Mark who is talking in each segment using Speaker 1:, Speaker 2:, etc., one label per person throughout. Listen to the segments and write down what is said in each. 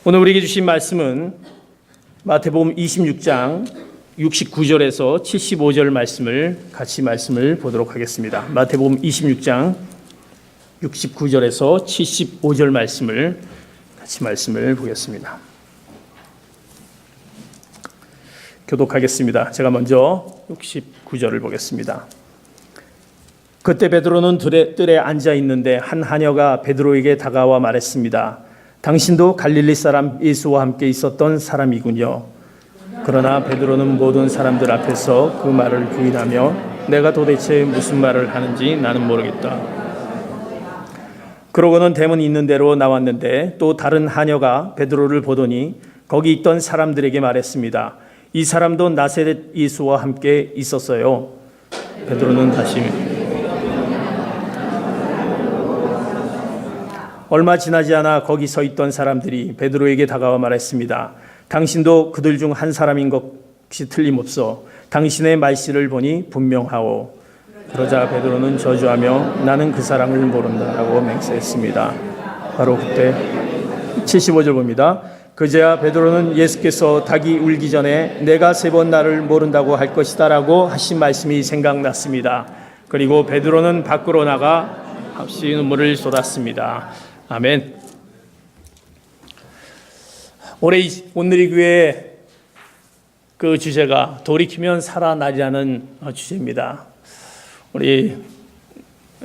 Speaker 1: 오늘 우리에게 주신 말씀은 마태복음 26장 69절에서 75절 말씀을 보도록 하겠습니다. 마태복음 26장 69절에서 75절 말씀을 보겠습니다. 교독하겠습니다. 제가 먼저 69절을 보겠습니다. 그때 베드로는 뜰에 앉아 있는데 한 하녀가 베드로에게 다가와 말했습니다. 당신도 갈릴리 사람 예수와 함께 있었던 사람이군요. 그러나 베드로는 모든 사람들 앞에서 그 말을 부인하며 내가 도대체 무슨 말을 하는지 나는 모르겠다. 그러고는 대문 있는 데로 나왔는데 또 다른 하녀가 베드로를 보더니 거기 있던 사람들에게 말했습니다. 이 사람도 나사렛 예수와 함께 있었어요. 베드로는 다시 얼마 지나지 않아 거기 서 있던 사람들이 베드로에게 다가와 말했습니다. 당신도 그들 중 한 사람인 것이 틀림없어. 당신의 말씨를 보니 분명하오. 그러자 베드로는 저주하며 나는 그 사람을 모른다라고 맹세했습니다. 바로 그때 75절 봅니다. 그제야 베드로는 예수께서 닭이 울기 전에 내가 3번 나를 모른다고 할 것이다 라고 하신 말씀이 생각났습니다. 그리고 베드로는 밖으로 나가 합시 눈물을 쏟았습니다. 아멘. 오늘의 교회 그 주제가 돌이키면 살아나리라는 주제입니다. 우리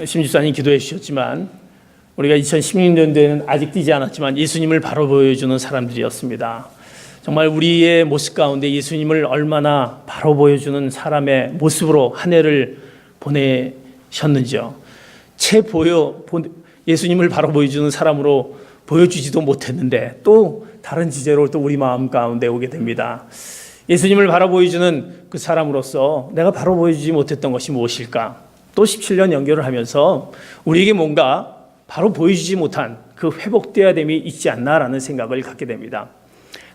Speaker 1: 심집사님 기도해 주셨지만 우리가 2016년도에는 아직 뛰지 않았지만 예수님을 바로 보여주는 사람들이었습니다. 정말 우리의 모습 가운데 예수님을 얼마나 바로 보여주는 사람의 모습으로 한 해를 보내셨는지요. 예수님을 바로 보여주는 사람으로 보여주지도 못했는데 또 다른 주제로 또 우리 마음 가운데 오게 됩니다. 예수님을 바로 보여주는 그 사람으로서 내가 바로 보여주지 못했던 것이 무엇일까? 또 17년 연결을 하면서 우리에게 뭔가 바로 보여주지 못한 그 회복되어야 됨이 있지 않나라는 생각을 갖게 됩니다.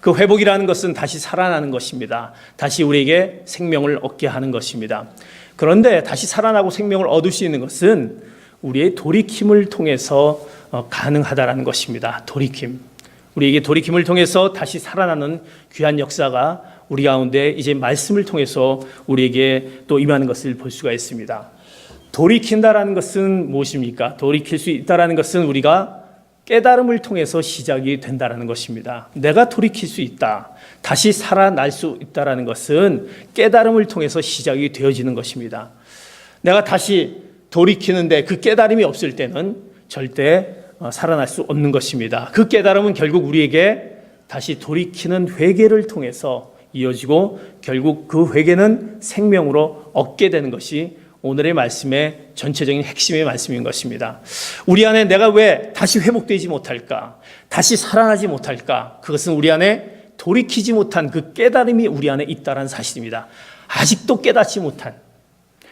Speaker 1: 그 회복이라는 것은 다시 살아나는 것입니다. 다시 우리에게 생명을 얻게 하는 것입니다. 그런데 다시 살아나고 생명을 얻을 수 있는 것은 우리의 돌이킴을 통해서 가능하다라는 것입니다. 돌이킴. 우리에게 돌이킴을 통해서 다시 살아나는 귀한 역사가 우리 가운데 이제 말씀을 통해서 우리에게 또 임하는 것을 볼 수가 있습니다. 돌이킨다라는 것은 무엇입니까? 돌이킬 수 있다라는 것은 우리가 깨달음을 통해서 시작이 된다라는 것입니다. 내가 돌이킬 수 있다. 다시 살아날 수 있다라는 것은 깨달음을 통해서 시작이 되어지는 것입니다. 내가 다시 돌이키는데 그 깨달음이 없을 때는 절대 살아날 수 없는 것입니다. 그 깨달음은 결국 우리에게 다시 돌이키는 회개를 통해서 이어지고 결국 그 회개는 생명으로 얻게 되는 것이 오늘의 말씀의 전체적인 핵심의 말씀인 것입니다. 우리 안에 내가 왜 다시 회복되지 못할까? 다시 살아나지 못할까? 그것은 우리 안에 돌이키지 못한 그 깨달음이 우리 안에 있다는 사실입니다. 아직도 깨닫지 못한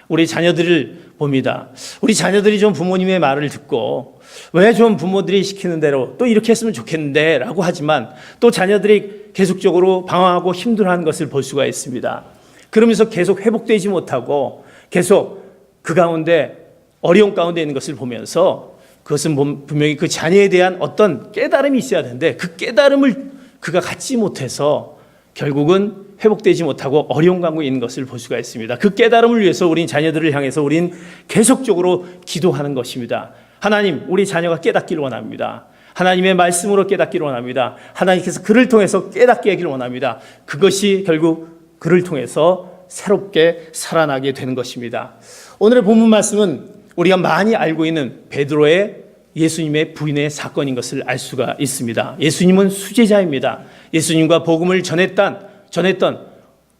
Speaker 1: 우리 자녀들을 봅니다. 우리 자녀들이 좀 부모님의 말을 듣고 왜 좀 부모들이 시키는 대로 또 이렇게 했으면 좋겠는데 라고 하지만 또 자녀들이 계속적으로 방황하고 힘들어하는 것을 볼 수가 있습니다. 그러면서 계속 회복되지 못하고 계속 그 가운데 어려움 가운데 있는 것을 보면서 그것은 분명히 그 자녀에 대한 어떤 깨달음이 있어야 되는데 그 깨달음을 그가 갖지 못해서 결국은 회복되지 못하고 어려움 가운데 있는 것을 볼 수가 있습니다. 그 깨달음을 위해서 우린 자녀들을 향해서 우린 계속적으로 기도하는 것입니다. 하나님, 우리 자녀가 깨닫기를 원합니다. 하나님의 말씀으로 깨닫기를 원합니다. 하나님께서 그를 통해서 깨닫게 하기를 원합니다. 그것이 결국 그를 통해서 새롭게 살아나게 되는 것입니다. 오늘의 본문 말씀은 우리가 많이 알고 있는 베드로의 예수님의 부인의 사건인 것을 알 수가 있습니다. 예수님은 수제자입니다. 예수님과 복음을 전했던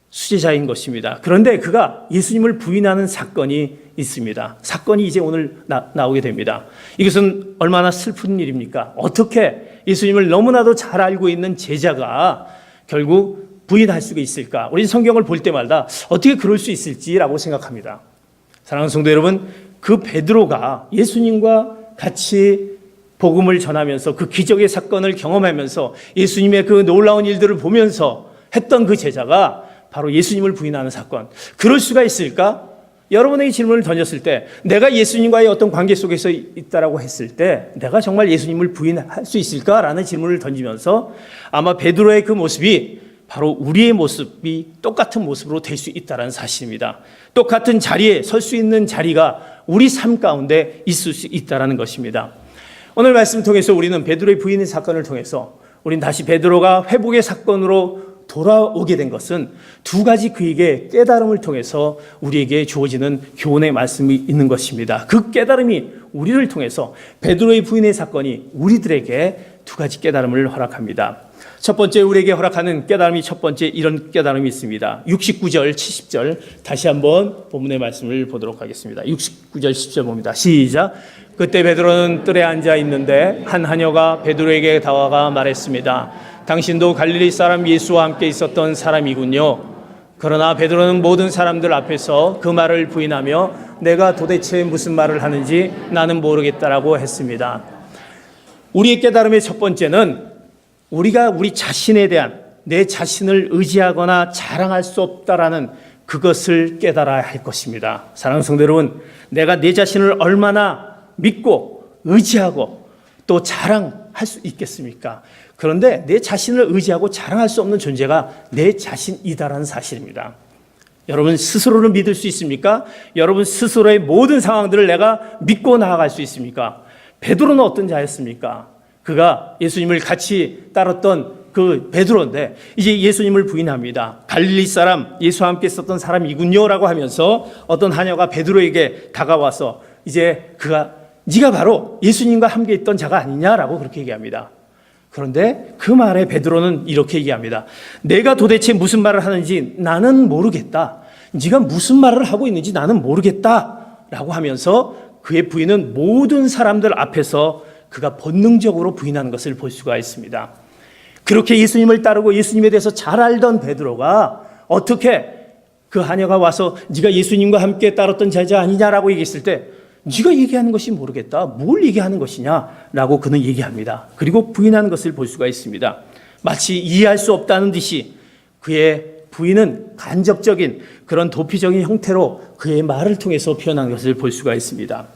Speaker 1: 수제자인 것입니다. 그런데 그가 예수님을 부인하는 사건이 있습니다. 사건이 이제 오늘 나오게 됩니다. 이것은 얼마나 슬픈 일입니까? 어떻게 예수님을 너무나도 잘 알고 있는 제자가 결국 부인할 수가 있을까? 우리 성경을 볼 때마다 어떻게 그럴 수 있을지라고 생각합니다. 사랑하는 성도 여러분, 그 베드로가 예수님과 같이 복음을 전하면서 그 기적의 사건을 경험하면서 예수님의 그 놀라운 일들을 보면서 했던 그 제자가 바로 예수님을 부인하는 사건. 그럴 수가 있을까? 여러분에게 질문을 던졌을 때 내가 예수님과의 어떤 관계 속에서 있다라고 했을 때 내가 정말 예수님을 부인할 수 있을까라는 질문을 던지면서 아마 베드로의 그 모습이 바로 우리의 모습이 똑같은 모습으로 될 수 있다는 사실입니다. 똑같은 자리에 설 수 있는 자리가 우리 삶 가운데 있을 수 있다는 것입니다. 오늘 말씀 통해서 우리는 베드로의 부인의 사건을 통해서 우린 다시 베드로가 회복의 사건으로 돌아오게 된 것은 두 가지 그에게 깨달음을 통해서 우리에게 주어지는 교훈의 말씀이 있는 것입니다. 그 깨달음이 우리를 통해서 베드로의 부인의 사건이 우리들에게 두 가지 깨달음을 허락합니다. 첫 번째 우리에게 허락하는 깨달음이 첫 번째 이런 깨달음이 있습니다. 69절 70절 다시 한번 본문의 말씀을 보도록 하겠습니다. 69절 10절 봅니다. 시작. 그때 베드로는 뜰에 앉아 있는데 한 하녀가 베드로에게 다가가 말했습니다. 당신도 갈릴리 사람 예수와 함께 있었던 사람이군요. 그러나 베드로는 모든 사람들 앞에서 그 말을 부인하며 내가 도대체 무슨 말을 하는지 나는 모르겠다라고 했습니다. 우리의 깨달음의 첫 번째는 우리가 우리 자신에 대한 내 자신을 의지하거나 자랑할 수 없다라는 그것을 깨달아야 할 것입니다. 사랑하는 성도 여러분, 내가 내 자신을 얼마나 믿고 의지하고 또 자랑할 수 있겠습니까? 그런데 내 자신을 의지하고 자랑할 수 없는 존재가 내 자신이다라는 사실입니다. 여러분 스스로를 믿을 수 있습니까? 여러분 스스로의 모든 상황들을 내가 믿고 나아갈 수 있습니까? 베드로는 어떤 자였습니까? 그가 예수님을 같이 따랐던 그 베드로인데 이제 예수님을 부인합니다. 갈릴리 사람 예수와 함께 있었던 사람이군요 라고 하면서 어떤 하녀가 베드로에게 다가와서 이제 네가 바로 예수님과 함께 있던 자가 아니냐라고 그렇게 얘기합니다. 그런데 그 말에 베드로는 이렇게 얘기합니다. 내가 도대체 무슨 말을 하는지 나는 모르겠다. 네가 무슨 말을 하고 있는지 나는 모르겠다 라고 하면서 그의 부인은 모든 사람들 앞에서 그가 본능적으로 부인하는 것을 볼 수가 있습니다. 그렇게 예수님을 따르고 예수님에 대해서 잘 알던 베드로가 어떻게 그 하녀가 와서 네가 예수님과 함께 따랐던 자자 아니냐라고 얘기했을 때 네가 얘기하는 것이 모르겠다. 뭘 얘기하는 것이냐라고 그는 얘기합니다. 그리고 부인하는 것을 볼 수가 있습니다. 마치 이해할 수 없다는 듯이 그의 부인은 간접적인 그런 도피적인 형태로 그의 말을 통해서 표현한 것을 볼 수가 있습니다.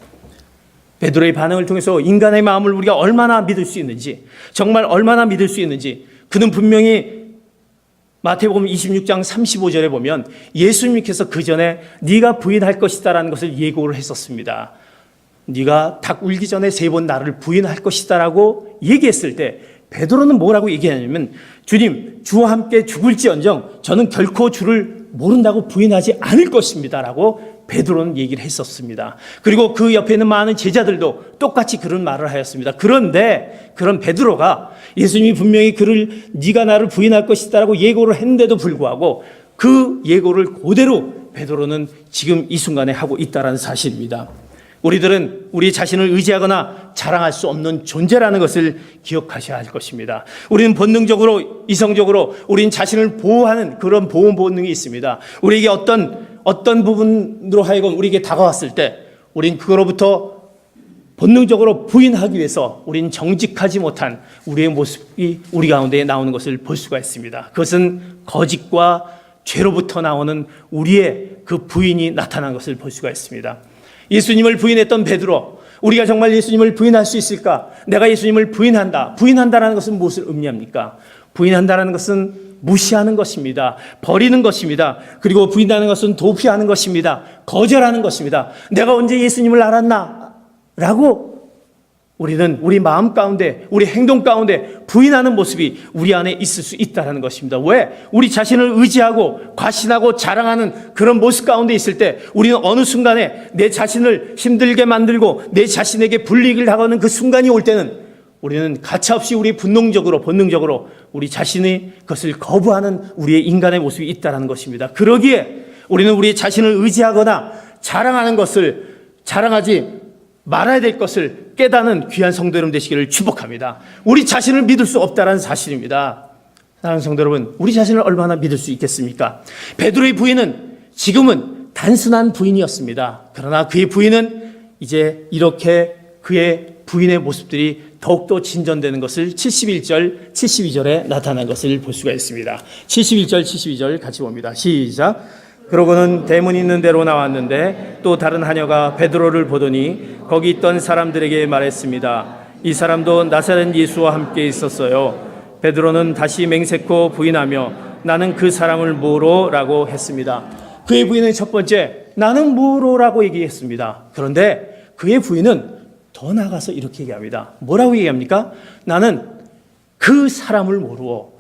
Speaker 1: 베드로의 반응을 통해서 인간의 마음을 우리가 얼마나 믿을 수 있는지, 정말 얼마나 믿을 수 있는지, 그는 분명히 마태복음 26장 35절에 보면 예수님께서 그 전에 네가 부인할 것이다라는 것을 예고를 했었습니다. 네가 닭 울기 전에 3번 나를 부인할 것이다라고 얘기했을 때 베드로는 뭐라고 얘기하냐면 주님, 주와 함께 죽을지언정 저는 결코 주를 모른다고 부인하지 않을 것입니다라고 베드로는 얘기를 했었습니다. 그리고 그 옆에 있는 많은 제자들도 똑같이 그런 말을 하였습니다. 그런데 그런 베드로가 예수님이 분명히 그를 네가 나를 부인할 것이다라고 예고를 했는데도 불구하고 그 예고를 그대로 베드로는 지금 이 순간에 하고 있다는 사실입니다. 우리들은 우리 자신을 의지하거나 자랑할 수 없는 존재라는 것을 기억하셔야 할 것입니다. 우리는 본능적으로 이성적으로 우리는 자신을 보호하는 그런 보호 본능이 있습니다. 우리에게 어떤 부분으로 하여금 우리에게 다가왔을 때 우린 그거로부터 본능적으로 부인하기 위해서 우린 정직하지 못한 우리의 모습이 우리 가운데 나오는 것을 볼 수가 있습니다. 그것은 거짓과 죄로부터 나오는 우리의 그 부인이 나타난 것을 볼 수가 있습니다. 예수님을 부인했던 베드로, 우리가 정말 예수님을 부인할 수 있을까? 내가 예수님을 부인한다라는 것은 무엇을 의미합니까? 부인한다라는 것은 무시하는 것입니다. 버리는 것입니다. 그리고 부인하는 것은 도피하는 것입니다. 거절하는 것입니다. 내가 언제 예수님을 알았나? 라고 우리는 우리 마음 가운데, 우리 행동 가운데 부인하는 모습이 우리 안에 있을 수 있다는 것입니다. 왜? 우리 자신을 의지하고 과신하고 자랑하는 그런 모습 가운데 있을 때 우리는 어느 순간에 내 자신을 힘들게 만들고 내 자신에게 불이익을 당하는 그 순간이 올 때는 우리는 가차없이 우리 본능적으로 본능적으로 우리 자신의 것을 거부하는 우리의 인간의 모습이 있다는 것입니다. 그러기에 우리는 우리 자신을 의지하거나 자랑하는 것을 자랑하지 말아야 될 것을 깨닫는 귀한 성도 여러분 되시기를 축복합니다. 우리 자신을 믿을 수 없다는 사실입니다. 사랑하는 성도 여러분, 우리 자신을 얼마나 믿을 수 있겠습니까? 베드로의 부인은 지금은 단순한 부인이었습니다. 그러나 그의 부인은 이제 이렇게 그의 부인의 모습들이 더욱더 진전되는 것을 71절, 72절에 나타난 것을 볼 수가 있습니다. 71절, 72절 같이 봅니다. 시작. 그러고는 대문 있는 데로 나왔는데 또 다른 하녀가 베드로를 보더니 거기 있던 사람들에게 말했습니다. 이 사람도 나사렛 예수와 함께 있었어요. 베드로는 다시 맹세코 부인하며 나는 그 사람을 모로라고 했습니다. 그의 부인은 첫 번째 나는 모로라고 얘기했습니다. 그런데 그의 부인은 더 나아가서 이렇게 얘기합니다. 뭐라고 얘기합니까? 나는 그 사람을 모르고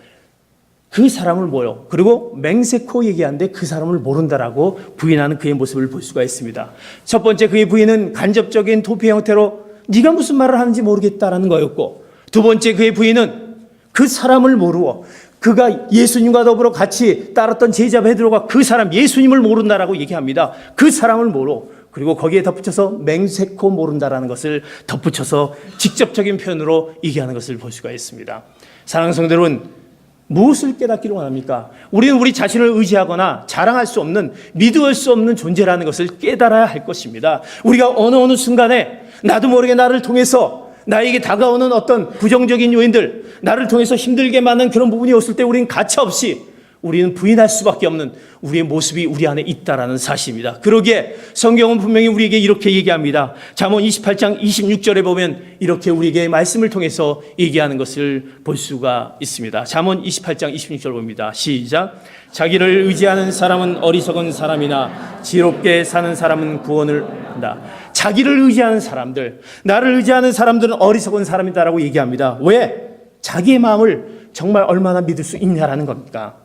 Speaker 1: 그 사람을 모여 그리고 맹세코 얘기하는데 그 사람을 모른다라고 부인하는 그의 모습을 볼 수가 있습니다. 첫 번째 그의 부인은 간접적인 도피 형태로 네가 무슨 말을 하는지 모르겠다라는 거였고, 두 번째 그의 부인은 그 사람을 모르고 그가 예수님과 더불어 같이 따랐던 제자 베드로가 그 사람 예수님을 모른다라고 얘기합니다. 그 사람을 모르고 그리고 거기에 덧붙여서 맹세코 모른다라는 것을 덧붙여서 직접적인 표현으로 얘기하는 것을 볼 수가 있습니다. 사랑하는 성도 여러분, 무엇을 깨닫기를 원합니까? 우리는 우리 자신을 의지하거나 자랑할 수 없는, 믿을 수 없는 존재라는 것을 깨달아야 할 것입니다. 우리가 어느 순간에 나도 모르게 나를 통해서 나에게 다가오는 어떤 부정적인 요인들, 나를 통해서 힘들게 만든 그런 부분이 없을 때 우리는 가차없이 우리는 부인할 수밖에 없는 우리의 모습이 우리 안에 있다라는 사실입니다. 그러기에 성경은 분명히 우리에게 이렇게 얘기합니다. 잠언 28장 26절에 보면 이렇게 우리에게 말씀을 통해서 얘기하는 것을 볼 수가 있습니다. 잠언 28장 26절 봅니다. 시작. 자기를 의지하는 사람은 어리석은 사람이나 지혜롭게 사는 사람은 구원을 한다. 자기를 의지하는 사람들, 나를 의지하는 사람들은 어리석은 사람이다라고 얘기합니다. 왜? 자기의 마음을 정말 얼마나 믿을 수 있냐라는 겁니까?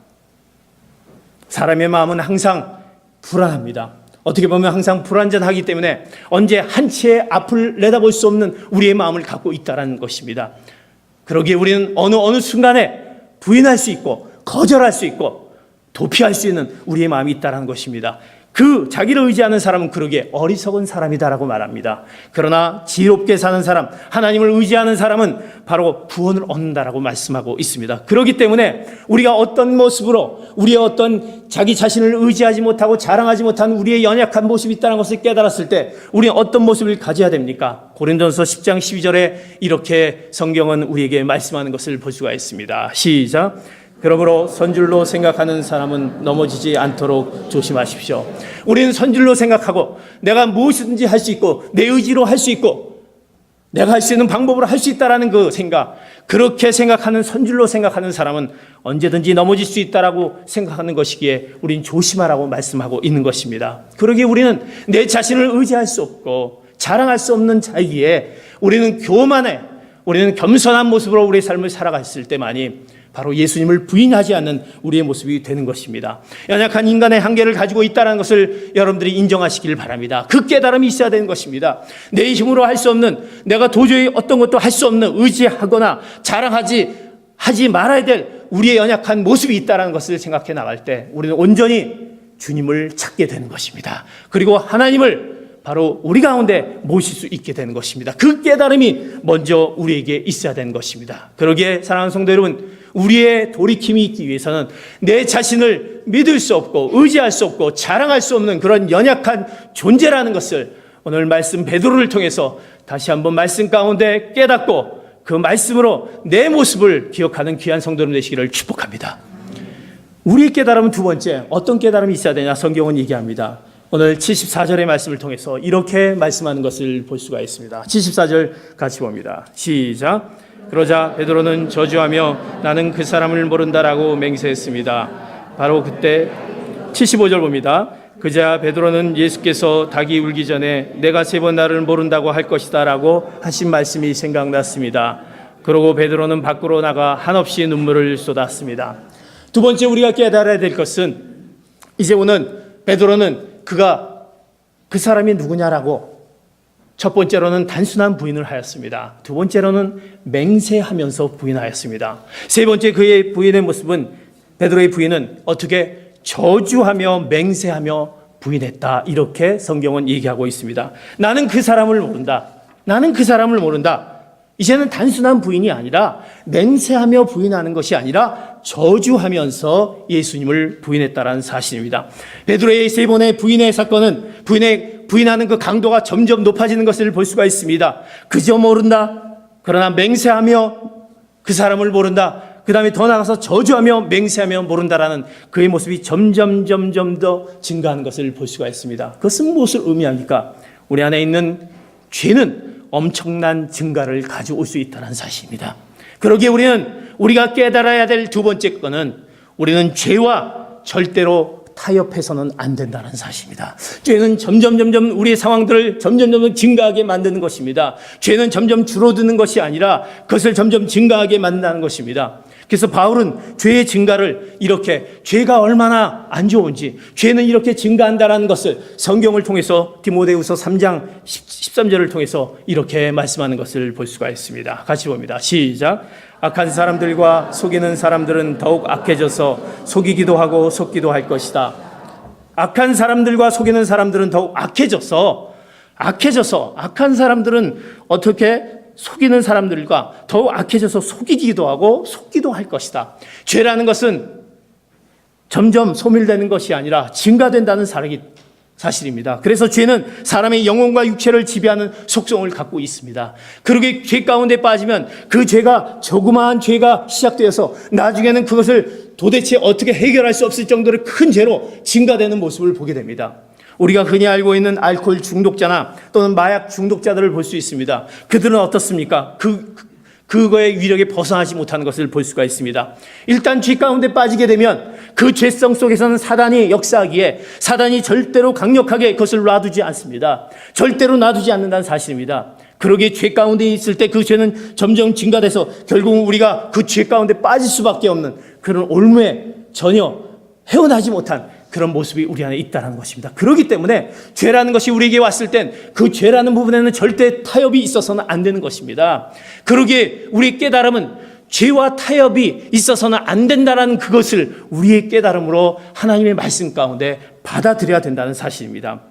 Speaker 1: 사람의 마음은 항상 불안합니다. 어떻게 보면 항상 불완전하기 때문에 언제 한치의 앞을 내다볼 수 없는 우리의 마음을 갖고 있다는 것입니다. 그러기에 우리는 어느 순간에 부인할 수 있고 거절할 수 있고 도피할 수 있는 우리의 마음이 있다는 것입니다. 그 자기를 의지하는 사람은 그러기에 어리석은 사람이다라고 말합니다. 그러나 지혜롭게 사는 사람, 하나님을 의지하는 사람은 바로 구원을 얻는다라고 말씀하고 있습니다. 그렇기 때문에 우리가 어떤 모습으로 우리의 어떤 자기 자신을 의지하지 못하고 자랑하지 못한 우리의 연약한 모습이 있다는 것을 깨달았을 때 우리는 어떤 모습을 가져야 됩니까? 고린도전서 10장 12절에 이렇게 성경은 우리에게 말씀하는 것을 볼 수가 있습니다. 시작. 그러므로 선줄로 생각하는 사람은 넘어지지 않도록 조심하십시오. 우리는 선줄로 생각하고 내가 무엇이든지 할 수 있고 내 의지로 할 수 있고 내가 할 수 있는 방법으로 할 수 있다라는 그 생각, 그렇게 생각하는 선줄로 생각하는 사람은 언제든지 넘어질 수 있다라고 생각하는 것이기에 우리는 조심하라고 말씀하고 있는 것입니다. 그러기에 우리는 내 자신을 의지할 수 없고 자랑할 수 없는 자이기에 우리는 교만해, 우리는 겸손한 모습으로 우리의 삶을 살아갔을 때만이 바로 예수님을 부인하지 않는 우리의 모습이 되는 것입니다. 연약한 인간의 한계를 가지고 있다는 것을 여러분들이 인정하시길 바랍니다. 그 깨달음이 있어야 되는 것입니다. 내 힘으로 할 수 없는, 내가 도저히 어떤 것도 할 수 없는, 의지하거나 하지 말아야 될 우리의 연약한 모습이 있다는 것을 생각해 나갈 때 우리는 온전히 주님을 찾게 되는 것입니다. 그리고 하나님을 바로 우리 가운데 모실 수 있게 되는 것입니다. 그 깨달음이 먼저 우리에게 있어야 되는 것입니다. 그러기에 사랑하는 성도 여러분, 우리의 돌이킴이 있기 위해서는 내 자신을 믿을 수 없고 의지할 수 없고 자랑할 수 없는 그런 연약한 존재라는 것을 오늘 말씀 베드로를 통해서 다시 한번 말씀 가운데 깨닫고 그 말씀으로 내 모습을 기억하는 귀한 성도 여러분 되시기를 축복합니다. 우리의 깨달음은 두 번째, 어떤 깨달음이 있어야 되냐? 성경은 얘기합니다. 오늘 74절의 말씀을 통해서 이렇게 말씀하는 것을 볼 수가 있습니다. 74절 같이 봅니다. 시작. 그러자 베드로는 저주하며 나는 그 사람을 모른다라고 맹세했습니다. 바로 그때 75절 봅니다. 그자 베드로는 예수께서 닭이 울기 전에 내가 3번 나를 모른다고 할 것이다 라고 하신 말씀이 생각났습니다. 그러고 베드로는 밖으로 나가 한없이 눈물을 쏟았습니다. 두 번째 우리가 깨달아야 될 것은 이제 오는 베드로는 그가 그 사람이 누구냐라고 첫 번째로는 단순한 부인을 하였습니다. 두 번째로는 맹세하면서 부인하였습니다. 세 번째 그의 부인의 모습은 베드로의 부인은 어떻게 저주하며 맹세하며 부인했다. 이렇게 성경은 얘기하고 있습니다. 나는 그 사람을 모른다. 나는 그 사람을 모른다. 이제는 단순한 부인이 아니라 맹세하며 부인하는 것이 아니라 저주하면서 예수님을 부인했다는 사실입니다. 베드로의 세 번의 부인의 사건은 부인하는 그 강도가 점점 높아지는 것을 볼 수가 있습니다. 그저 모른다. 그러나 맹세하며 그 사람을 모른다. 그 다음에 더 나아가서 저주하며 맹세하며 모른다라는 그의 모습이 점점 더 증가하는 것을 볼 수가 있습니다. 그것은 무엇을 의미합니까? 우리 안에 있는 죄는 엄청난 증가를 가져올 수 있다는 사실입니다. 그러기에 우리가 깨달아야 될 두 번째 거는 우리는 죄와 절대로 타협해서는 안 된다는 사실입니다. 죄는 점점 우리의 상황들을 점점 증가하게 만드는 것입니다. 죄는 점점 줄어드는 것이 아니라 그것을 점점 증가하게 만든다는 것입니다. 그래서 바울은 죄의 증가를 이렇게, 죄가 얼마나 안 좋은지, 죄는 이렇게 증가한다는 것을 성경을 통해서 디모데후서 3장 13절을 통해서 이렇게 말씀하는 것을 볼 수가 있습니다. 같이 봅니다. 시작. 악한 사람들과 속이는 사람들은 더욱 악해져서 속이기도 하고 속기도 할 것이다. 악한 사람들과 속이는 사람들은 더욱 악해져서 악한 사람들은 어떻게 속이는 사람들과 더욱 악해져서 속이기도 하고 속기도 할 것이다. 죄라는 것은 점점 소멸되는 것이 아니라 증가된다는 사실입니다. 그래서 죄는 사람의 영혼과 육체를 지배하는 속성을 갖고 있습니다. 그러게 죄 가운데 빠지면 그 죄가, 조그마한 죄가 시작되어서 나중에는 그것을 도대체 어떻게 해결할 수 없을 정도로 큰 죄로 증가되는 모습을 보게 됩니다. 우리가 흔히 알고 있는 알코올 중독자나 또는 마약 중독자들을 볼 수 있습니다. 그들은 어떻습니까? 그거의 위력에 벗어나지 못하는 것을 볼 수가 있습니다. 일단 죄 가운데 빠지게 되면 그 죄성 속에서는 사단이 역사하기에 사단이 절대로 강력하게 그것을 놔두지 않습니다. 절대로 놔두지 않는다는 사실입니다. 그러기에 죄 가운데 있을 때 그 죄는 점점 증가돼서 결국 우리가 그 죄 가운데 빠질 수밖에 없는 그런 올무에 전혀 헤어나지 못한 그런 모습이 우리 안에 있다는 것입니다. 그렇기 때문에 죄라는 것이 우리에게 왔을 땐 그 죄라는 부분에는 절대 타협이 있어서는 안 되는 것입니다. 그러기에 우리의 깨달음은 죄와 타협이 있어서는 안 된다는 그것을 우리의 깨달음으로 하나님의 말씀 가운데 받아들여야 된다는 사실입니다.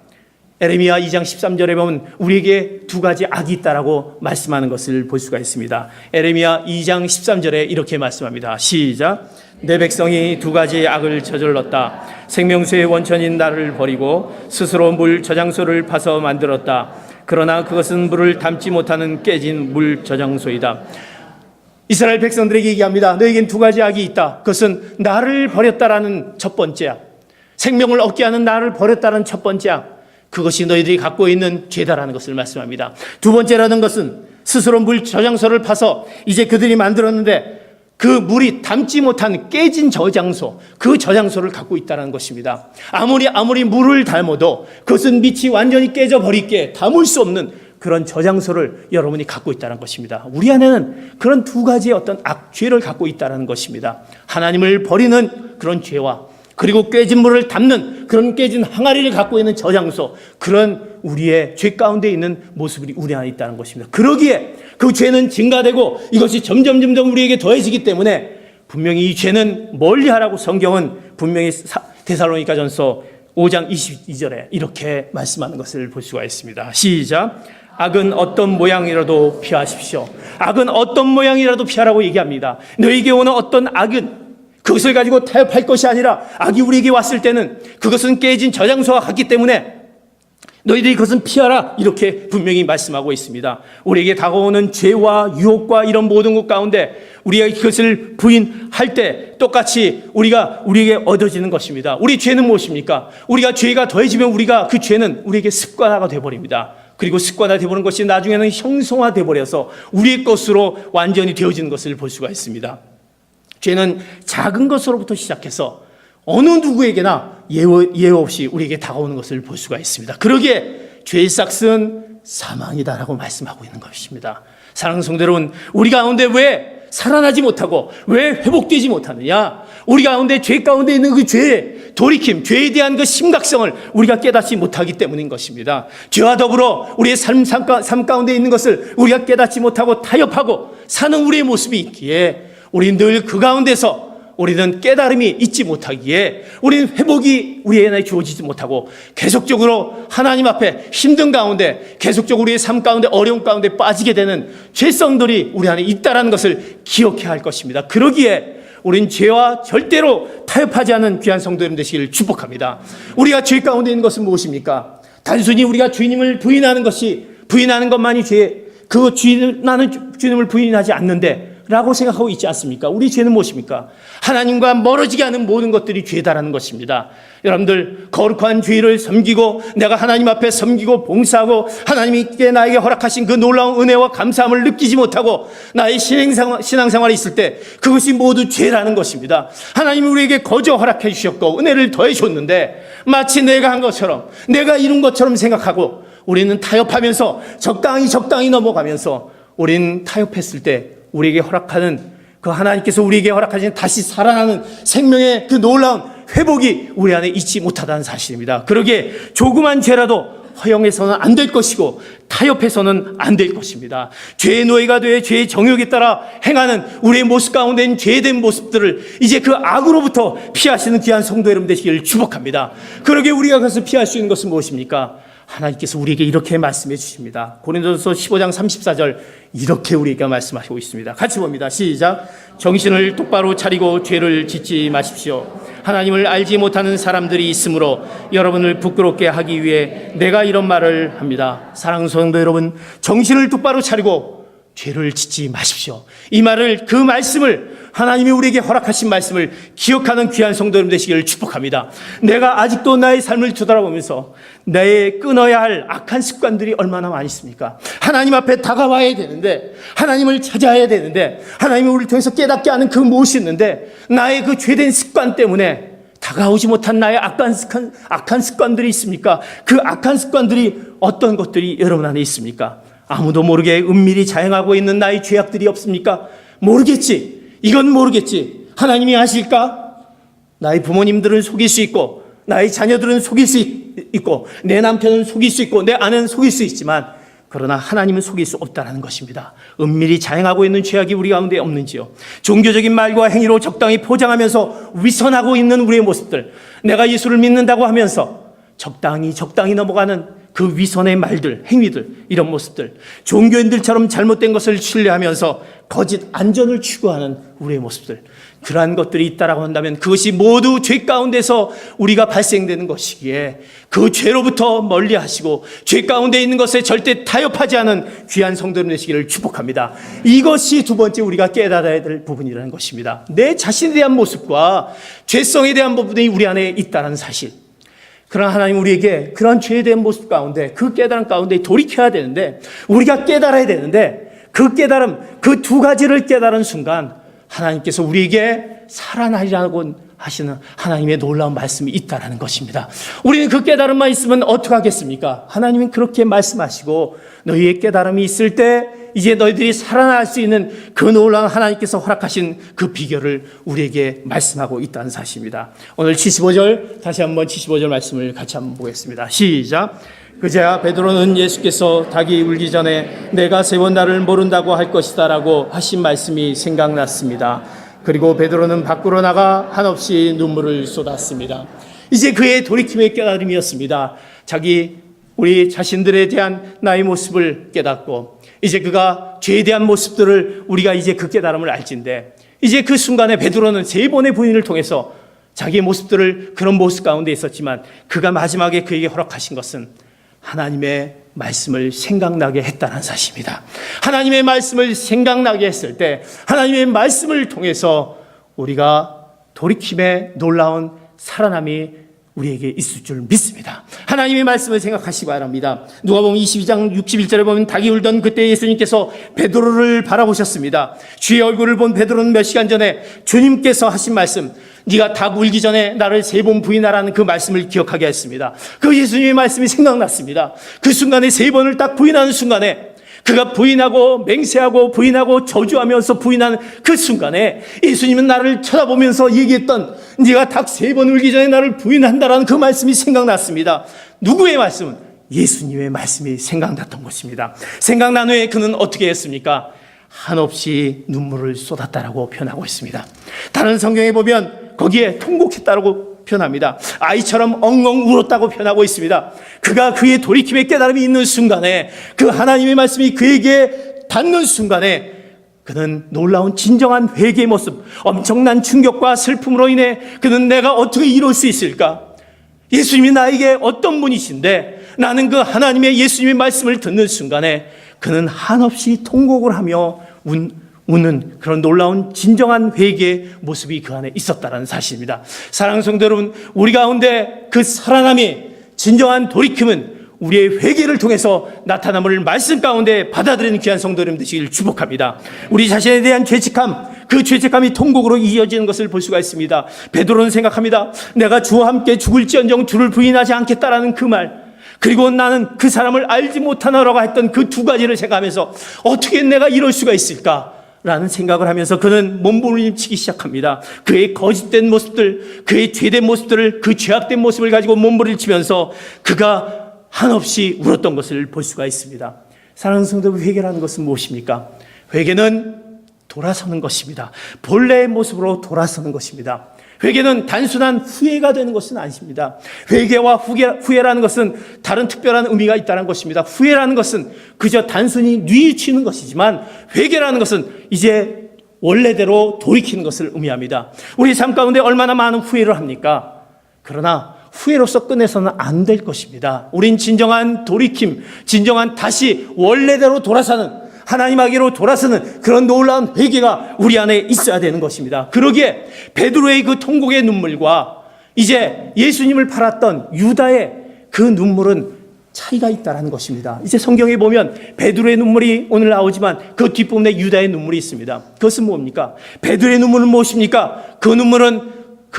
Speaker 1: 에레미야 2장 13절에 보면 우리에게 두 가지 악이 있다라고 말씀하는 것을 볼 수가 있습니다. 에레미야 2장 13절에 이렇게 말씀합니다. 시작. 내 백성이 두 가지 악을 저질렀다. 생명수의 원천인 나를 버리고 스스로 물 저장소를 파서 만들었다. 그러나 그것은 물을 담지 못하는 깨진 물 저장소이다. 이스라엘 백성들에게 얘기합니다. 너에겐 두 가지 악이 있다. 그것은 나를 버렸다라는 첫 번째 악, 생명을 얻게 하는 나를 버렸다는 첫 번째 악, 그것이 너희들이 갖고 있는 죄다라는 것을 말씀합니다. 두 번째라는 것은 스스로 물 저장소를 파서 이제 그들이 만들었는데 그 물이 담지 못한 깨진 저장소, 그 저장소를 갖고 있다는 것입니다. 아무리 물을 담아도 그것은 밑이 완전히 깨져버리게 담을 수 없는 그런 저장소를 여러분이 갖고 있다는 것입니다. 우리 안에는 그런 두 가지의 어떤 악죄를 갖고 있다는 것입니다. 하나님을 버리는 그런 죄와 그리고 깨진 물을 담는 그런 깨진 항아리를 갖고 있는 저장소, 그런 우리의 죄 가운데 있는 모습이 우리 안에 있다는 것입니다. 그러기에 그 죄는 증가되고 이것이 점점 우리에게 더해지기 때문에 분명히 이 죄는 멀리하라고 성경은 분명히 데살로니가전서 5장 22절에 이렇게 말씀하는 것을 볼 수가 있습니다. 시작. 악은 어떤 모양이라도 피하십시오. 악은 어떤 모양이라도 피하라고 얘기합니다. 너에게 오는 어떤 악은 그것을 가지고 타협할 것이 아니라 악이 우리에게 왔을 때는 그것은 깨진 저장소와 같기 때문에 너희들이 그것은 피하라, 이렇게 분명히 말씀하고 있습니다. 우리에게 다가오는 죄와 유혹과 이런 모든 것 가운데 우리가 그것을 부인할 때 똑같이 우리에게 얻어지는 것입니다. 우리 죄는 무엇입니까? 우리가 죄가 더해지면 그 죄는 우리에게 습관화가 되어버립니다. 그리고 습관화 되어버린 것이 나중에는 형성화 되어버려서 우리의 것으로 완전히 되어지는 것을 볼 수가 있습니다. 죄는 작은 것으로부터 시작해서 어느 누구에게나 예외 없이 우리에게 다가오는 것을 볼 수가 있습니다. 그러기에 죄의 싹은 사망이다라고 말씀하고 있는 것입니다. 사랑하는 성도 여러분, 우리 가운데 왜 살아나지 못하고 왜 회복되지 못하느냐? 우리 가운데 죄 가운데 있는 그 죄의 돌이킴, 죄에 대한 그 심각성을 우리가 깨닫지 못하기 때문인 것입니다. 죄와 더불어 우리의 삶 가운데 있는 것을 우리가 깨닫지 못하고 타협하고 사는 우리의 모습이 있기에 우리는 늘 그 가운데서 우리는 깨달음이 있지 못하기에 우리는 회복이 우리에게 주어지지 못하고 계속적으로 하나님 앞에 힘든 가운데 계속적으로 우리의 삶 가운데 어려움 가운데 빠지게 되는 죄성들이 우리 안에 있다는 것을 기억해야 할 것입니다. 그러기에 우린 죄와 절대로 타협하지 않는 귀한 성도 여러분 되시기를 축복합니다. 우리가 죄 가운데 있는 것은 무엇입니까? 단순히 우리가 주님을 부인하는 것만이 죄, 그 주님을 부인하지 않는데 라고 생각하고 있지 않습니까? 우리 죄는 무엇입니까? 하나님과 멀어지게 하는 모든 것들이 죄다라는 것입니다. 여러분들, 거룩한 죄를 섬기고 내가 하나님 앞에 섬기고 봉사하고 하나님께 나에게 허락하신 그 놀라운 은혜와 감사함을 느끼지 못하고 나의 신앙생활이 있을 때 그것이 모두 죄라는 것입니다. 하나님이 우리에게 거저 허락해 주셨고 은혜를 더해 줬는데 마치 내가 한 것처럼, 내가 이룬 것처럼 생각하고 우리는 타협하면서 적당히 넘어가면서 우리는 타협했을 때 우리에게 허락하는 그 하나님께서 우리에게 허락하신 다시 살아나는 생명의 그 놀라운 회복이 우리 안에 있지 못하다는 사실입니다. 그러기에 조그만 죄라도 허용해서는 안 될 것이고 타협해서는 안 될 것입니다. 죄의 노예가 되어 죄의 정욕에 따라 행하는 우리의 모습 가운데 있는 죄된 모습들을 이제 그 악으로부터 피하시는 귀한 성도 여러분 되시기를 축복합니다. 그러기에 우리가 그것을 피할 수 있는 것은 무엇입니까? 하나님께서 우리에게 이렇게 말씀해 주십니다. 고린도전서 15장 34절 이렇게 우리에게 말씀하시고 있습니다. 같이 봅니다. 시작. 정신을 똑바로 차리고 죄를 짓지 마십시오. 하나님을 알지 못하는 사람들이 있으므로 여러분을 부끄럽게 하기 위해 내가 이런 말을 합니다. 사랑하는 성도 여러분, 정신을 똑바로 차리고 죄를 짓지 마십시오. 이 말을, 그 말씀을, 하나님이 우리에게 허락하신 말씀을 기억하는 귀한 성도 여러분 되시기를 축복합니다. 내가 아직도 나의 삶을 뒤돌아보면서 내 끊어야 할 악한 습관들이 얼마나 많이 있습니까? 하나님 앞에 다가와야 되는데, 하나님을 찾아야 되는데, 하나님이 우리를 통해서 깨닫게 하는 그 무엇이 있는데 나의 그 죄된 습관 때문에 다가오지 못한 나의 악한 습관들이 있습니까? 그 악한 습관들이 어떤 것들이 여러분 안에 있습니까? 아무도 모르게 은밀히 자행하고 있는 나의 죄악들이 없습니까? 모르겠지. 이건 모르겠지. 하나님이 아실까? 나의 부모님들은 속일 수 있고, 나의 자녀들은 속일 수 있고, 내 남편은 속일 수 있고, 내 아내는 속일 수 있지만, 그러나 하나님은 속일 수 없다는 것입니다. 은밀히 자행하고 있는 죄악이 우리 가운데 없는지요? 종교적인 말과 행위로 적당히 포장하면서 위선하고 있는 우리의 모습들, 내가 예수를 믿는다고 하면서 적당히 넘어가는 그 위선의 말들, 행위들, 이런 모습들, 종교인들처럼 잘못된 것을 신뢰하면서 거짓 안전을 추구하는 우리의 모습들, 그러한 것들이 있다라고 한다면 그것이 모두 죄 가운데서 우리가 발생되는 것이기에 그 죄로부터 멀리 하시고 죄 가운데 있는 것에 절대 타협하지 않은 귀한 성도님 되시기를 축복합니다. 이것이 두 번째 우리가 깨달아야 될 부분이라는 것입니다. 내 자신에 대한 모습과 죄성에 대한 부분이 우리 안에 있다는 사실. 그러나 하나님 우리에게 그런 죄에 대한 모습 가운데, 그 깨달음 가운데 돌이켜야 되는데, 우리가 깨달아야 되는데, 그 깨달음, 그 두 가지를 깨달은 순간 하나님께서 우리에게 살아나리라고 하시는 하나님의 놀라운 말씀이 있다는 것입니다. 우리는 그 깨달음만 있으면 어떻게 하겠습니까? 하나님은 그렇게 말씀하시고 너희의 깨달음이 있을 때 이제 너희들이 살아날 수 있는 그 놀라운 하나님께서 허락하신 그 비결을 우리에게 말씀하고 있다는 사실입니다. 오늘 75절, 다시 한번 75절 말씀을 같이 한번 보겠습니다. 시작. 그제야 베드로는 예수께서 닭이 울기 전에 내가 세 번 나를 모른다고 할 것이다 라고 하신 말씀이 생각났습니다. 그리고 베드로는 밖으로 나가 한없이 눈물을 쏟았습니다. 이제 그의 돌이킴의 깨달음이었습니다. 우리 자신들에 대한 나의 모습을 깨닫고, 이제 그가 죄에 대한 모습들을 우리가 이제 그 깨달음을 알진데, 이제 그 순간에 베드로는 세 번의 부인을 통해서 자기의 모습들을 그런 모습 가운데 있었지만 그가 마지막에 그에게 허락하신 것은 하나님의 말씀을 생각나게 했다는 사실입니다. 하나님의 말씀을 생각나게 했을 때 하나님의 말씀을 통해서 우리가 돌이킴의 놀라운 살아남이 우리에게 있을 줄 믿습니다. 하나님의 말씀을 생각하시기 바랍니다. 누가복음 22장 61절에 보면 닭이 울던 그때 예수님께서 베드로를 바라보셨습니다. 주의 얼굴을 본 베드로는 몇 시간 전에 주님께서 하신 말씀, 네가 닭 울기 전에 나를 세 번 부인하라는 그 말씀을 기억하게 했습니다. 그 예수님의 말씀이 생각났습니다. 그 순간에 세 번을 딱 부인하는 순간에, 그가 부인하고 맹세하고 부인하고 저주하면서 부인하는 그 순간에 예수님은 나를 쳐다보면서 얘기했던 네가 닭 세 번 울기 전에 나를 부인한다라는 그 말씀이 생각났습니다. 누구의 말씀은? 예수님의 말씀이 생각났던 것입니다. 생각난 후에 그는 어떻게 했습니까? 한없이 눈물을 쏟았다라고 표현하고 있습니다. 다른 성경에 보면 거기에 통곡했다라고 표현합니다. 아이처럼 엉엉 울었다고 표현하고 있습니다. 그가 그의 돌이킴의 깨달음이 있는 순간에, 그 하나님의 말씀이 그에게 닿는 순간에 그는 놀라운 진정한 회개의 모습, 엄청난 충격과 슬픔으로 인해 그는 내가 어떻게 이룰 수 있을까? 예수님이 나에게 어떤 분이신데 나는 그 하나님의 예수님의 말씀을 듣는 순간에 그는 한없이 통곡을 하며 웃는 그런 놀라운 진정한 회개의 모습이 그 안에 있었다는 사실입니다. 사랑하는 성도 여러분, 우리 가운데 그 살아남이 진정한 돌이킴은 우리의 회개를 통해서 나타남을 말씀 가운데 받아들이는 귀한 성도 여러분 되시기를 축복합니다. 우리 자신에 대한 죄책감, 그 죄책감이 통곡으로 이어지는 것을 볼 수가 있습니다. 베드로는 생각합니다. 내가 주와 함께 죽을지언정 주를 부인하지 않겠다라는 그 말, 그리고 나는 그 사람을 알지 못하노라고 했던 그 두 가지를 생각하면서 어떻게 내가 이럴 수가 있을까? 라는 생각을 하면서 그는 몸부림치기 시작합니다. 그의 거짓된 모습들, 그의 죄된 모습들을, 그 죄악된 모습을 가지고 몸부림치면서 그가 한없이 울었던 것을 볼 수가 있습니다. 사랑하는 성도, 회개라는 것은 무엇입니까? 회개는 돌아서는 것입니다. 본래의 모습으로 돌아서는 것입니다. 회개는 단순한 후회가 되는 것은 아닙니다. 회개와 후회라는 것은 다른 특별한 의미가 있다는 것입니다. 후회라는 것은 그저 단순히 뉘우치는 것이지만 회개라는 것은 이제 원래대로 돌이키는 것을 의미합니다. 우리 삶 가운데 얼마나 많은 후회를 합니까? 그러나 후회로서 끝내서는 안 될 것입니다. 우린 진정한 돌이킴, 진정한 다시 원래대로 돌아서는, 하나님에게로 돌아서는 그런 놀라운 회개가 우리 안에 있어야 되는 것입니다. 그러기에 베드로의 그 통곡의 눈물과 이제 예수님을 팔았던 유다의 그 눈물은 차이가 있다는 것입니다. 이제 성경에 보면 베드로의 눈물이 오늘 나오지만 그 뒷부분에 유다의 눈물이 있습니다. 그것은 뭡니까? 베드로의 눈물은 무엇입니까? 그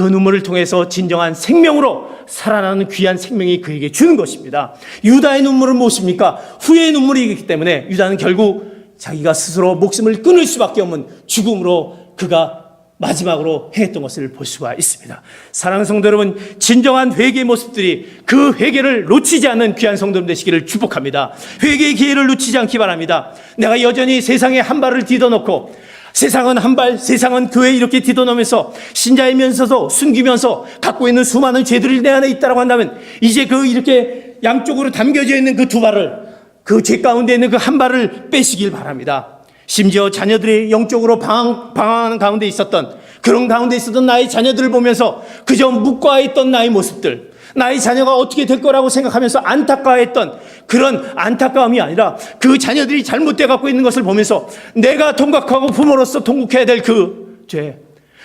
Speaker 1: 눈물을 통해서 진정한 생명으로 살아나는 귀한 생명이 그에게 주는 것입니다. 유다의 눈물은 무엇입니까? 후회의 눈물이기 때문에 유다는 결국 자기가 스스로 목숨을 끊을 수밖에 없는 죽음으로 그가 마지막으로 행했던 것을 볼 수가 있습니다. 사랑하는 성도 여러분, 진정한 회개의 모습들이 그 회개를 놓치지 않는 귀한 성도님 되시기를 축복합니다. 회개의 기회를 놓치지 않기 바랍니다. 내가 여전히 세상에 한 발을 디뎌놓고 세상은 한 발, 세상은 교회 이렇게 디뎌놓으면서 신자이면서도 숨기면서 갖고 있는 수많은 죄들이 내 안에 있다고 한다면 이제 그 이렇게 양쪽으로 담겨져 있는 그 두 발을, 그 죄 가운데 있는 그 한 발을 빼시길 바랍니다. 심지어 자녀들이 영적으로 방황하는 가운데 있었던, 그런 가운데 있었던 나의 자녀들을 보면서 그저 묵과했던 나의 모습들, 나의 자녀가 어떻게 될 거라고 생각하면서 안타까워했던 그런 안타까움이 아니라 그 자녀들이 잘못돼 갖고 있는 것을 보면서 내가 통각하고 부모로서 통곡해야 될 그 죄,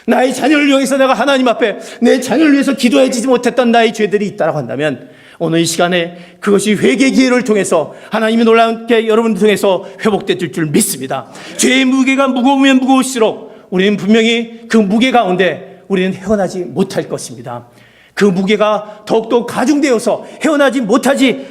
Speaker 1: 나의 자녀를 위해서 내가 하나님 앞에 내 자녀를 위해서 기도해주지 못했던 나의 죄들이 있다고 한다면 오늘 이 시간에 그것이 회개 기회를 통해서 하나님이 놀랍게 여러분을 통해서 회복될 줄 믿습니다. 죄의 무게가 무거우면 무거울수록 우리는 분명히 그 무게 가운데 우리는 헤어나지 못할 것입니다. 그 무게가 더욱더 가중되어서 헤어나지 못하지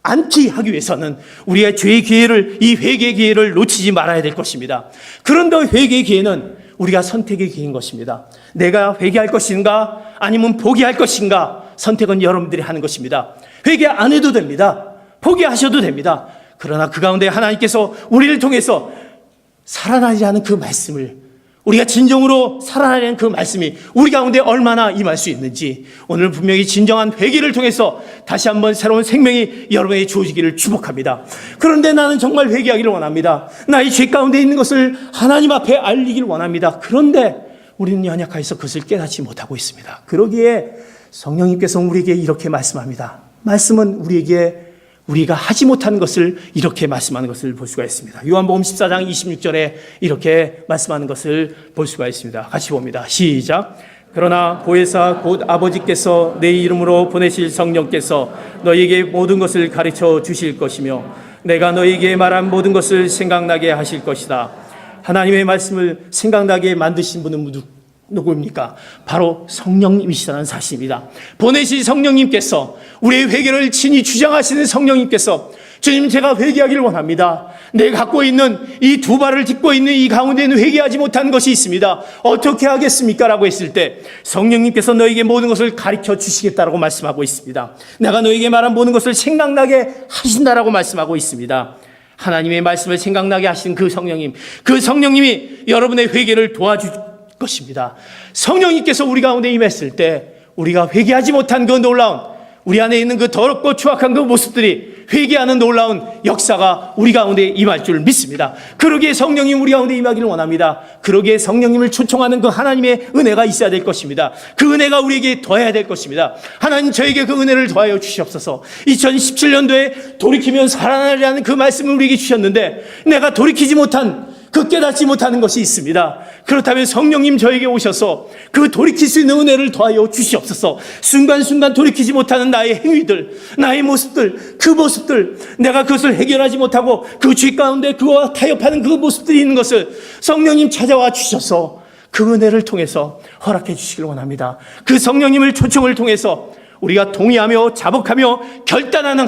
Speaker 1: 않기 하기 위해서는 우리가 죄의 기회를, 이 회개의 기회를 놓치지 말아야 될 것입니다. 그런데 회개의 기회는 우리가 선택의 기회인 것입니다. 내가 회개할 것인가 아니면 포기할 것인가, 선택은 여러분들이 하는 것입니다. 회개 안 해도 됩니다. 포기하셔도 됩니다. 그러나 그 가운데 하나님께서 우리를 통해서 살아나지 않은 그 말씀을, 우리가 진정으로 살아나는 그 말씀이 우리 가운데 얼마나 임할 수 있는지 오늘 분명히 진정한 회개를 통해서 다시 한번 새로운 생명이 여러분에게 주어지기를 축복합니다. 그런데 나는 정말 회개하기를 원합니다. 나의 죄 가운데 있는 것을 하나님 앞에 알리기를 원합니다. 그런데 우리는 연약하여서 그것을 깨닫지 못하고 있습니다. 그러기에 성령님께서 우리에게 이렇게 말씀합니다. 말씀은 우리가 하지 못한 것을 이렇게 말씀하는 것을 볼 수가 있습니다. 요한복음 14장 26절에 이렇게 말씀하는 것을 볼 수가 있습니다. 같이 봅니다. 시작. 그러나 보혜사 곧 아버지께서 내 이름으로 보내실 성령께서 너희에게 모든 것을 가르쳐 주실 것이며 내가 너희에게 말한 모든 것을 생각나게 하실 것이다. 하나님의 말씀을 생각나게 만드신 분은 누구입니까? 바로 성령님이시라는 사실입니다. 보내신 성령님께서, 우리의 회개를 친히 주장하시는 성령님께서, 주님 제가 회개하기를 원합니다. 내가 갖고 있는 이 두 발을 딛고 있는 이 가운데는 회개하지 못한 것이 있습니다. 어떻게 하겠습니까? 라고 했을 때 성령님께서 너에게 모든 것을 가르쳐 주시겠다라고 말씀하고 있습니다. 내가 너에게 말한 모든 것을 생각나게 하신다라고 말씀하고 있습니다. 하나님의 말씀을 생각나게 하신 그 성령님이 여러분의 회개를 도와줄 것입니다. 성령님께서 우리 가운데 임했을 때 우리가 회개하지 못한 그 놀라운, 우리 안에 있는 그 더럽고 추악한 그 모습들이 회개하는 놀라운 역사가 우리 가운데 임할 줄 믿습니다. 그러기에 성령님 우리 가운데 임하기를 원합니다. 그러기에 성령님을 초청하는 그 하나님의 은혜가 있어야 될 것입니다. 그 은혜가 우리에게 더해야 될 것입니다. 하나님 저에게 그 은혜를 더하여 주시옵소서. 2017년도에 돌이키면 살아나리라는 그 말씀을 우리에게 주셨는데 내가 돌이키지 못한 그 깨닫지 못하는 것이 있습니다. 그렇다면 성령님 저에게 오셔서 그 돌이킬 수 있는 은혜를 더하여 주시옵소서. 순간순간 돌이키지 못하는 나의 행위들, 나의 모습들, 그 모습들, 내가 그것을 해결하지 못하고 그 죄 가운데 그와 타협하는 그 모습들이 있는 것을 성령님 찾아와 주셔서 그 은혜를 통해서 허락해 주시길 원합니다. 그 성령님을 초청을 통해서 우리가 동의하며 자복하며 결단하는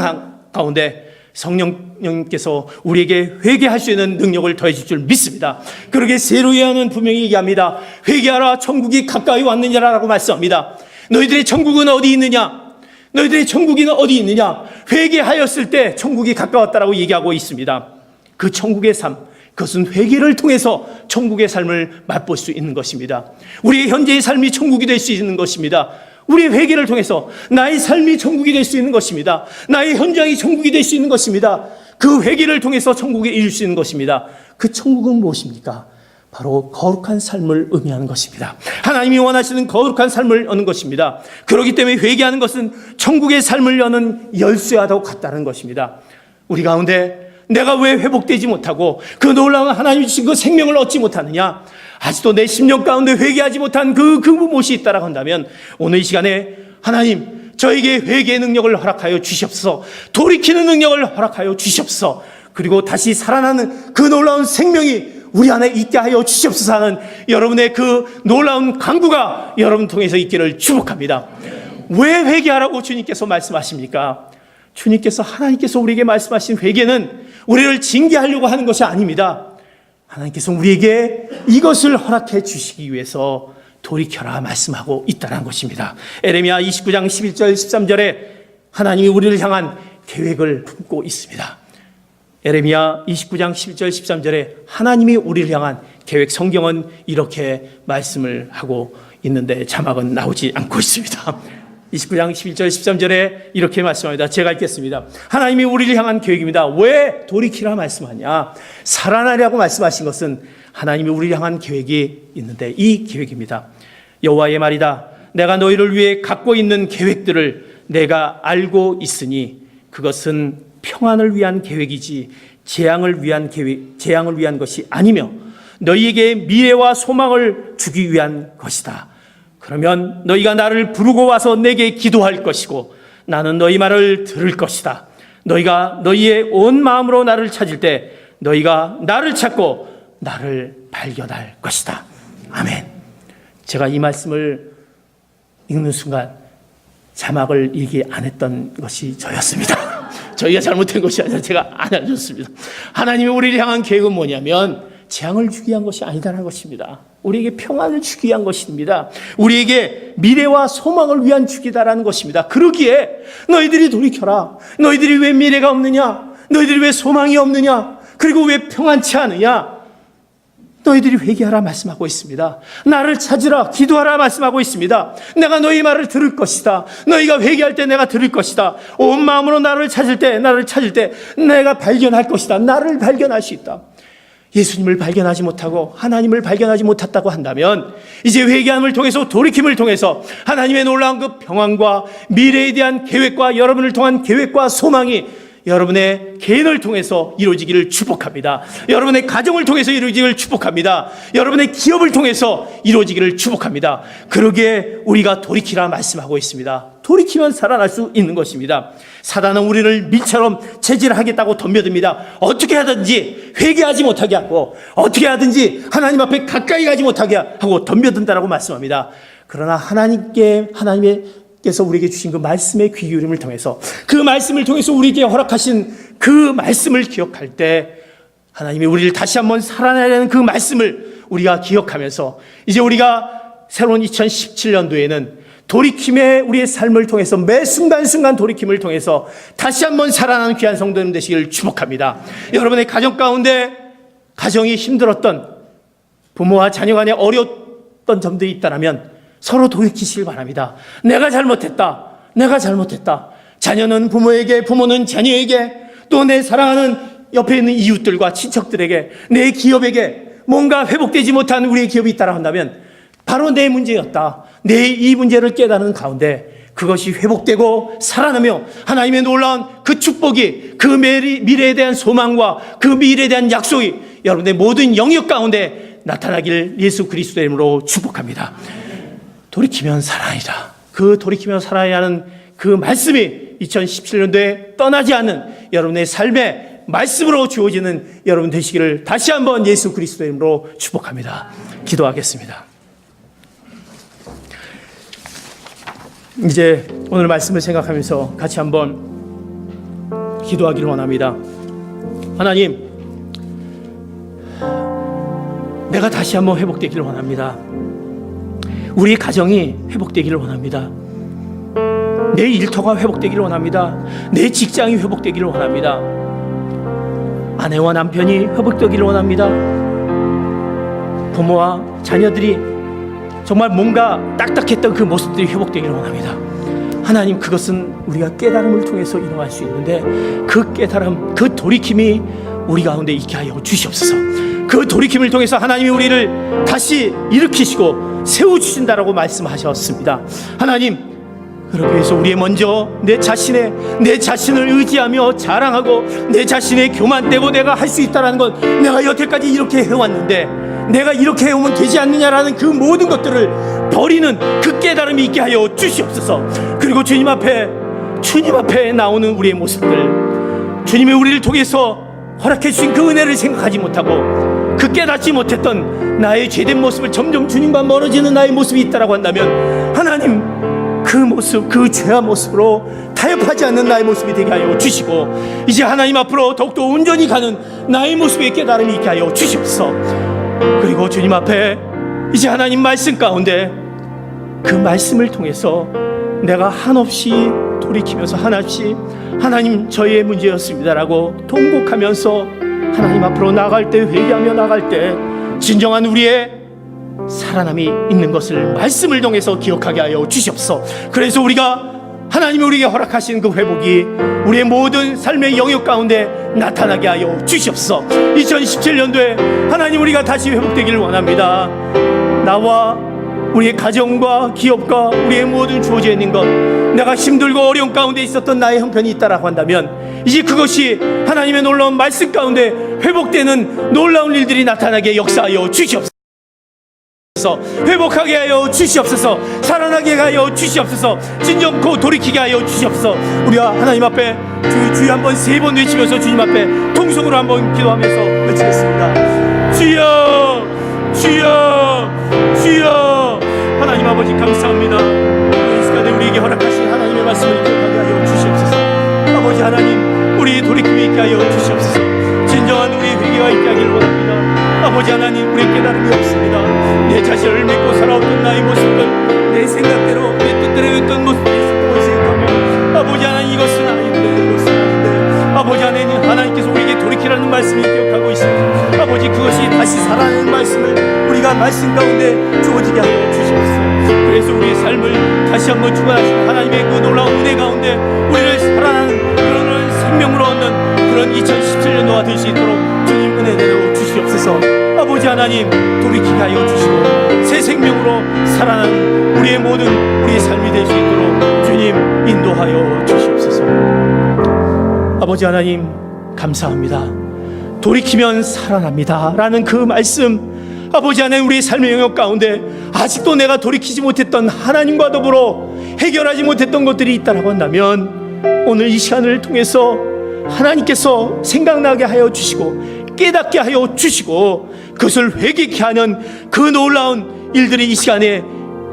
Speaker 1: 가운데 성령님께서 우리에게 회개할 수 있는 능력을 더해 줄 줄 믿습니다. 그러게 세로야는 분명히 얘기합니다. 회개하라, 천국이 가까이 왔느냐라고 말씀합니다. 너희들의 천국은 어디 있느냐? 너희들의 천국이 어디 있느냐? 회개하였을 때 천국이 가까웠다라고 얘기하고 있습니다. 그 천국의 삶, 그것은 회개를 통해서 천국의 삶을 맛볼 수 있는 것입니다. 우리의 현재의 삶이 천국이 될 수 있는 것입니다. 우리의 회개를 통해서 나의 삶이 천국이 될 수 있는 것입니다. 나의 현장이 천국이 될 수 있는 것입니다. 그 회개를 통해서 천국에 이룰 수 있는 것입니다. 그 천국은 무엇입니까? 바로 거룩한 삶을 의미하는 것입니다. 하나님이 원하시는 거룩한 삶을 여는 것입니다. 그렇기 때문에 회개하는 것은 천국의 삶을 여는 열쇠와 같다는 것입니다. 우리 가운데 내가 왜 회복되지 못하고 그 놀라운 하나님이 주신 그 생명을 얻지 못하느냐? 아직도 내 심령 가운데 회개하지 못한 그 무엇이 있다라고 한다면 오늘 이 시간에 하나님 저에게 회개의 능력을 허락하여 주시옵소서. 돌이키는 능력을 허락하여 주시옵소서. 그리고 다시 살아나는 그 놀라운 생명이 우리 안에 있게 하여 주시옵소서 하는 여러분의 그 놀라운 간구가 여러분 통해서 있기를 축복합니다. 왜 회개하라고 주님께서 말씀하십니까? 주님께서 하나님께서 우리에게 말씀하신 회개는 우리를 징계하려고 하는 것이 아닙니다. 하나님께서 우리에게 이것을 허락해 주시기 위해서 돌이켜라 말씀하고 있다는 것입니다. 에레미야 29장 11절 13절에 하나님이 우리를 향한 계획을 품고 있습니다. 에레미야 29장 11절 13절에 하나님이 우리를 향한 계획, 성경은 이렇게 말씀을 하고 있는데 자막은 나오지 않고 있습니다. 29장 11절 13절에 이렇게 말씀합니다. 제가 읽겠습니다. 하나님이 우리를 향한 계획입니다. 왜 돌이키라 말씀하냐? 살아나려고 말씀하신 것은 하나님이 우리를 향한 계획이 있는데 이 계획입니다. 여호와의 말이다. 내가 너희를 위해 갖고 있는 계획들을 내가 알고 있으니 그것은 평안을 위한 계획이지 재앙을 위한 것이 아니며 너희에게 미래와 소망을 주기 위한 것이다. 그러면 너희가 나를 부르고 와서 내게 기도할 것이고 나는 너희 말을 들을 것이다. 너희가 너희의 온 마음으로 나를 찾을 때 너희가 나를 찾고 나를 발견할 것이다. 아멘. 제가 이 말씀을 읽는 순간 자막을 읽지 안 했던 것이 저였습니다. 저희가 잘못한 것이 아니라 제가 안 해줬습니다. 하나님이 우리를 향한 계획은 뭐냐면 재앙을 주기 위한 것이 아니다라는 것입니다. 우리에게 평안을 주기 위한 것입니다. 우리에게 미래와 소망을 위한 주기다라는 것입니다. 그러기에 너희들이 돌이켜라. 너희들이 왜 미래가 없느냐? 너희들이 왜 소망이 없느냐? 그리고 왜 평안치 않으냐? 너희들이 회개하라 말씀하고 있습니다. 나를 찾으라 기도하라 말씀하고 있습니다. 내가 너희 말을 들을 것이다. 너희가 회개할 때 내가 들을 것이다. 온 마음으로 나를 찾을 때 내가 발견할 것이다. 나를 발견할 수 있다. 예수님을 발견하지 못하고 하나님을 발견하지 못했다고 한다면 이제 회개함을 통해서 돌이킴을 통해서 하나님의 놀라운 그 평안과 미래에 대한 계획과 여러분을 통한 계획과 소망이 여러분의 개인을 통해서 이루어지기를 축복합니다. 여러분의 가정을 통해서 이루어지기를 축복합니다. 여러분의 기업을 통해서 이루어지기를 축복합니다. 그러기에 우리가 돌이키라 말씀하고 있습니다. 돌이키면 살아날 수 있는 것입니다. 사단은 우리를 밀처럼 체질하겠다고 덤벼듭니다. 어떻게 하든지 회개하지 못하게 하고 어떻게 하든지 하나님 앞에 가까이 가지 못하게 하고 덤벼든다라고 말씀합니다. 그러나 하나님께서 우리에게 주신 그 말씀의 귀 기울임을 통해서 그 말씀을 통해서 우리에게 허락하신 그 말씀을 기억할 때 하나님이 우리를 다시 한번 살아내려는 그 말씀을 우리가 기억하면서 이제 우리가 새로운 2017년도에는 돌이킴의 우리의 삶을 통해서 매 순간순간 돌이킴을 통해서 다시 한번 살아나는 귀한 성도님 되시기를 축복합니다. 여러분의 가정 가운데 가정이 힘들었던 부모와 자녀 간에 어려웠던 점들이 있다면 서로 돌이키시길 바랍니다. 내가 잘못했다. 자녀는 부모에게, 부모는 자녀에게, 또 내 사랑하는 옆에 있는 이웃들과 친척들에게, 내 기업에게 뭔가 회복되지 못한 우리의 기업이 있다고 한다면 바로 내 문제였다. 내 이 문제를 깨닫는 가운데 그것이 회복되고 살아나며 하나님의 놀라운 그 축복이 그 미래에 대한 소망과 그 미래에 대한 약속이 여러분의 모든 영역 가운데 나타나길 예수 그리스도의 이름으로 축복합니다. 돌이키면 살아나리라. 그 돌이키며 살아야 하는 그 말씀이 2017년도에 떠나지 않는 여러분의 삶의 말씀으로 주어지는 여러분 되시기를 다시 한번 예수 그리스도의 이름으로 축복합니다. 기도하겠습니다. 이제 오늘 말씀을 생각하면서 같이 한번 기도하기를 원합니다. 하나님, 내가 다시 한번 회복되기를 원합니다. 우리 가정이 회복되기를 원합니다. 내 일터가 회복되기를 원합니다. 내 직장이 회복되기를 원합니다. 아내와 남편이 회복되기를 원합니다. 부모와 자녀들이 정말 뭔가 딱딱했던 그 모습들이 회복되기를 원합니다. 하나님, 그것은 우리가 깨달음을 통해서 일어날 수 있는데 그 깨달음, 그 돌이킴이 우리 가운데 있게 하여 주시옵소서. 그 돌이킴을 통해서 하나님이 우리를 다시 일으키시고 세워주신다라고 말씀하셨습니다. 하나님, 그러기 위해서 우리의 먼저 내 자신을 의지하며 자랑하고 내 자신의 교만되고 내가 할 수 있다는 건 내가 여태까지 이렇게 해왔는데 내가 이렇게 해오면 되지 않느냐라는 그 모든 것들을 버리는 그 깨달음이 있게 하여 주시옵소서. 그리고 주님 앞에 나오는 우리의 모습들, 주님이 우리를 통해서 허락해 주신 그 은혜를 생각하지 못하고 그 깨닫지 못했던 나의 죄된 모습을 점점 주님과 멀어지는 나의 모습이 있다라고 한다면 하나님, 그 모습, 그 죄한 모습으로 타협하지 않는 나의 모습이 되게 하여 주시고 이제 하나님 앞으로 더욱더 온전히 가는 나의 모습의 깨달음이 있게 하여 주시옵소서. 그리고 주님 앞에 이제 하나님 말씀 가운데 그 말씀을 통해서 내가 한없이 돌이키면서 한없이 하나님, 저희의 문제였습니다라고 통곡하면서 하나님 앞으로 나갈 때, 회개하며 나갈 때 진정한 우리의 살아남이 있는 것을 말씀을 통해서 기억하게 하여 주시옵소서. 그래서 우리가 하나님이 우리에게 허락하신 그 회복이 우리의 모든 삶의 영역 가운데 나타나게 하여 주시옵소서. 2017년도에 하나님, 우리가 다시 회복되기를 원합니다. 나와 우리의 가정과 기업과 우리의 모든 주어져 있는 것, 내가 힘들고 어려운 가운데 있었던 나의 형편이 있다라고 한다면 이제 그것이 하나님의 놀라운 말씀 가운데 회복되는 놀라운 일들이 나타나게 역사하여 주시옵소서. 회복하게 하여 주시옵소서. 살아나게 하여 주시옵소서. 진정코 돌이키게 하여 주시옵소서. 우리가 하나님 앞에 주여 한번 3번 외치면서 주님 앞에 통성으로 한번 기도하면서 외치겠습니다. 주여, 주여, 주여. 하나님 아버지, 감사합니다. 이 시간에 우리에게 허락하신 하나님의 말씀을 기억하게 하여 주시옵소서. 아버지 하나님, 우리의 돌이킴이 있게 하여 주시옵소서. 진정한 우리의 회개가 있게 하기를 원합니다. 아버지 하나님, 우리의 깨달음이 없습니다. 내 자신을 믿고 살아왔던 나의 모습은 내 생각대로, 내 뜻대로 했던 모습이 있었던 것을 생각하며 아버지 하나님, 이것은 아닌데 아버지 하나님께서 우리에게 돌이키라는 말씀을 기억하고 있습니다. 아버지, 그것이 다시 살아나는 말씀을 우리가 말씀 가운데 주어지게 하여 주시옵소서. 그래서 우리의 삶을 다시 한번 주관하신 하나님의 그 놀라운 은혜 가운데 우리를 살아나는 그런 생명으로 얻는 그런 2017년도가 될 수 있도록 주님 은혜 내려 주시옵소서. 아버지 하나님, 돌이키게 하여 주시고 새 생명으로 살아나는 우리의 모든 우리의 삶이 될 수 있도록 주님 인도하여 주시옵소서. 아버지 하나님, 감사합니다. 돌이키면 살아납니다 라는 그 말씀, 아버지 하나님, 우리의 삶의 영역 가운데 아직도 내가 돌이키지 못했던 하나님과 더불어 해결하지 못했던 것들이 있다라고 한다면 오늘 이 시간을 통해서 하나님께서 생각나게 하여 주시고 깨닫게 하여 주시고 그것을 회개케 하는 그 놀라운 일들이 이 시간에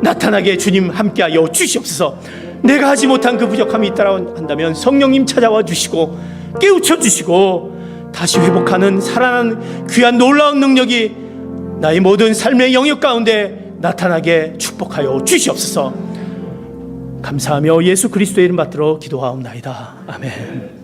Speaker 1: 나타나게 주님 함께하여 주시옵소서. 내가 하지 못한 그 부족함이 있다고 한다면 성령님 찾아와 주시고 깨우쳐 주시고 다시 회복하는 살아나는 귀한 놀라운 능력이 나의 모든 삶의 영역 가운데 나타나게 축복하여 주시옵소서. 감사하며 예수 그리스도의 이름 받들어 기도하옵나이다. 아멘.